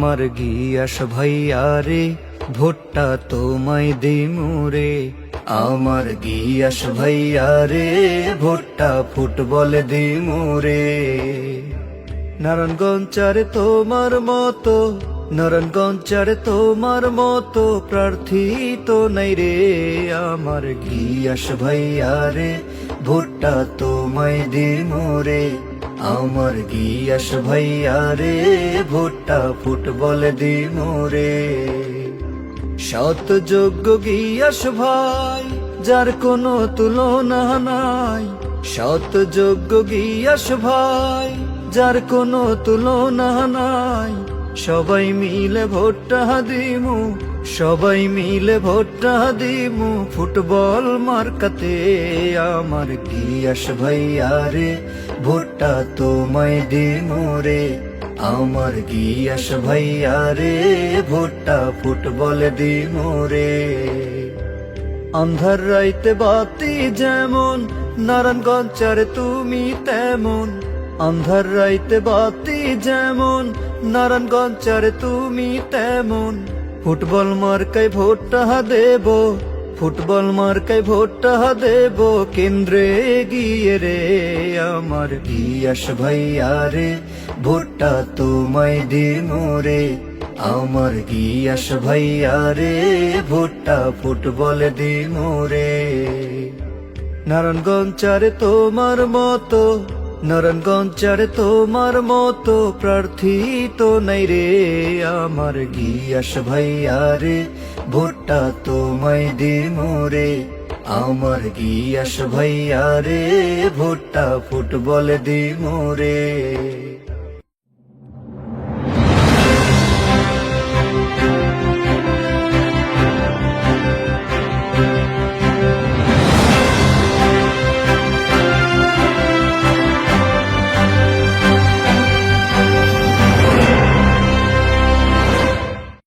আমার গিয়াস ভাইয়া রে ভোটটা তোমায় দিমুরে। আমার গিয়াস ভাইয়া রে ভোটটা ফুটবল দিমুরে। নারায়ণগঞ্জে তোমার মতো, নারায়ণগঞ্জে তোমার মতো প্রার্থী তো নাই রে। আমার গিয়াস ভাইয়া রে ভোটটা তোমায় দিমুরে। আমার গিয়াস ভাইয়া রে ভোটটা ফুটবল দিমুরে। সৎ যোগ্য গিয়াস ভাই যার কোনো তুলনা নাই। সৎ যোগ্য গিয়াস ভাই যার কোনো তুলনা নাই। সবাই মিলে ভোটটা দিমু, সবাই মিলে ভোটটা দিমু ফুটবল মার্কাতে। আমার গিয়াস ভাইয়া রে ভোটটা তোমায় দিমুরে। আমার গিয়াস ভাইয়া রে ভোটটা ফুটবল দিমুরে। আন্ধার রাইতে বাতি যেমন নারায়ণগঞ্জে তুমি তেমন। আন্ধার রাইতে বাতি যেমন নারায়ণগঞ্জে তুমি তেমন। ফুটবল মার্কায় ভোটটা দেব, ফুটবল মার্কায় ভোটটা দেব কেন্দ্রে গিয়ে রে। আমার গিয়াস ভাইয়া রে ভোটটা তোমায় দিমুরে। আমার গিয়াস ভাইয়া রে ভোটটা ফুটবল দিমুরে। নারায়ণগঞ্জে তোমার মতো, নারায়ণগঞ্জে তোমার মতো প্রার্থী তো নাই রে। আমার গিয়াস ভাইয়া রে ভোটটা তোমায় দিমুরে। আমার গিয়াস ভাইয়া রে ভোটটা ফুটবল দিমুরে।